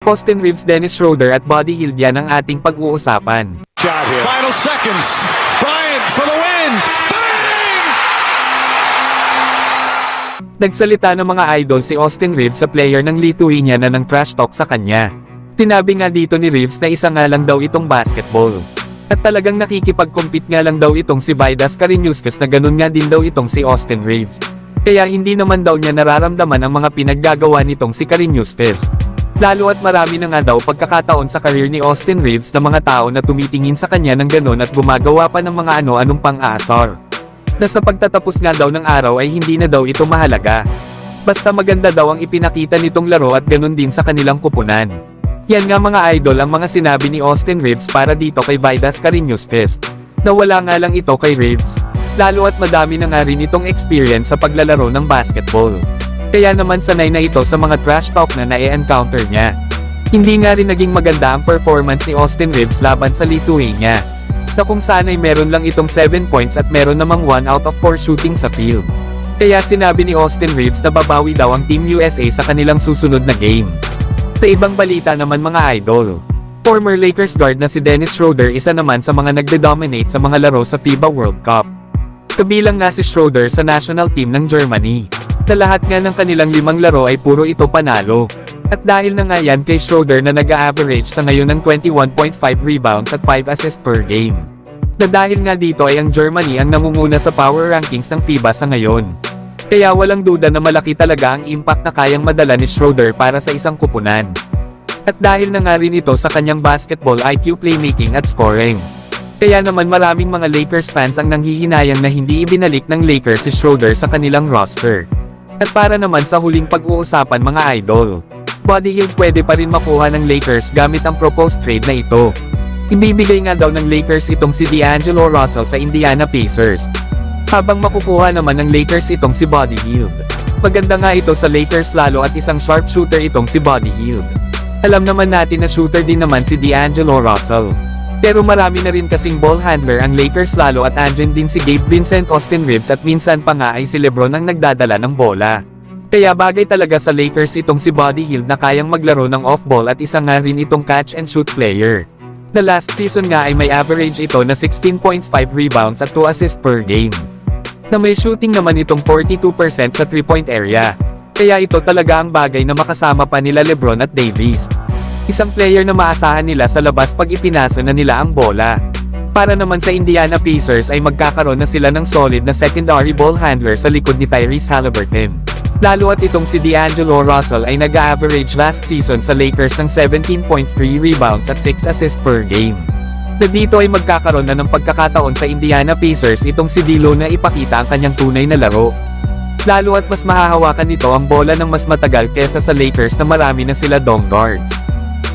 Austin Reeves, Dennis Schroeder at Buddy Hield, yan ang ating pag-uusapan. Final seconds. Bryant for the win. Bang! Nagsalita ng mga idol si Austin Reeves sa player ng Lithuania na ng trash talk sa kanya. Tinabi nga dito ni Reeves na isa nga lang daw itong basketball. At talagang nakikipag-compete nga lang daw itong si Vidas Kariņauskas na ganun nga din daw itong si Austin Reeves. Kaya hindi naman daw niya nararamdaman ang mga pinaggagawa nitong si Kariņauskas. Lalo at marami na nga daw pagkakataon sa career ni Austin Reeves na mga tao na tumitingin sa kanya ng ganun at gumagawa pa ng mga ano-anong pang-aasar. Na sa pagtatapos nga daw ng araw ay hindi na daw ito mahalaga. Basta maganda daw ang ipinakita nitong laro at ganun din sa kanilang kupunan. Yan nga mga idol ang mga sinabi ni Austin Reeves para dito kay Vidas Kariņauskas. Nawala nga lang ito kay Reeves. Lalo at madami na nga rin itong experience sa paglalaro ng basketball. Kaya naman sanay na ito sa mga trash talk na na-encounter niya. Hindi nga rin naging maganda ang performance ni Austin Reeves laban sa Lithuania. Na kung saan ay meron lang itong 7 points at meron namang 1 out of 4 shooting sa field. Kaya sinabi ni Austin Reeves na babawi daw ang Team USA sa kanilang susunod na game. Sa ibang balita naman mga idol, former Lakers guard na si Dennis Schroeder isa naman sa mga nagde-dominate sa mga laro sa FIBA World Cup. Kabilang nga si Schroeder sa national team ng Germany. Na lahat nga ng kanilang 5 laro ay puro ito panalo. At dahil na nga yan kay Schroeder na nag-a-average sa ngayon ng 21.5 rebounds at 5 assists per game. Na dahil nga dito ay ang Germany ang nangunguna sa power rankings ng FIBA sa ngayon. Kaya walang duda na malaki talaga ang impact na kayang madala ni Schroeder para sa isang kupunan. At dahil na nga rin ito sa kanyang basketball IQ, playmaking at scoring. Kaya naman maraming mga Lakers fans ang nanghihinayang na hindi ibinalik ng Lakers si Schroeder sa kanilang roster. At para naman sa huling pag-uusapan mga idol, Buddy Hield pwede pa rin makuha ng Lakers gamit ang proposed trade na ito. Ibibigay nga daw ng Lakers itong si D'Angelo Russell sa Indiana Pacers. Habang makukuha naman ng Lakers itong si Buddy Hield. Maganda nga ito sa Lakers lalo at isang sharpshooter itong si Buddy Hield. Alam naman natin na shooter din naman si D'Angelo Russell. Pero marami na rin kasing ball handler ang Lakers lalo at andyan din si Gabe Vincent, Austin Reeves at minsan pa nga ay si LeBron ang nagdadala ng bola. Kaya bagay talaga sa Lakers itong si Buddy Hield na kayang maglaro ng off-ball at isa nga rin itong catch-and-shoot player. Na last season nga ay may average ito na 16.5 rebounds at 2 assists per game. Na may shooting naman itong 42% sa 3-point area. Kaya ito talaga ang bagay na makasama pa nila LeBron at Davis. Isang player na maasahan nila sa labas pag ipinasa na nila ang bola. Para naman sa Indiana Pacers ay magkakaroon na sila ng solid na secondary ball handler sa likod ni Tyrese Haliburton. Lalo at itong si D'Angelo Russell ay nag-a-average last season sa Lakers ng 17.3 rebounds at 6 assists per game. Na dito ay magkakaroon na ng pagkakataon sa Indiana Pacers itong si D'Lo na ipakita ang kanyang tunay na laro. Lalo at mas mahahawakan nito ang bola ng mas matagal kesa sa Lakers na marami na sila dome guards.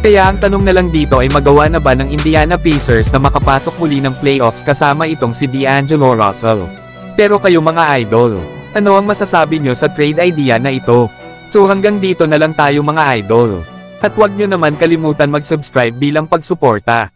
Kaya ang tanong na lang dito ay magawa na ba ng Indiana Pacers na makapasok muli ng playoffs kasama itong si D'Angelo Russell? Pero kayo mga idol, ano ang masasabi nyo sa trade idea na ito? So hanggang dito na lang tayo mga idol. At huwag nyo naman kalimutan mag-subscribe bilang pagsuporta.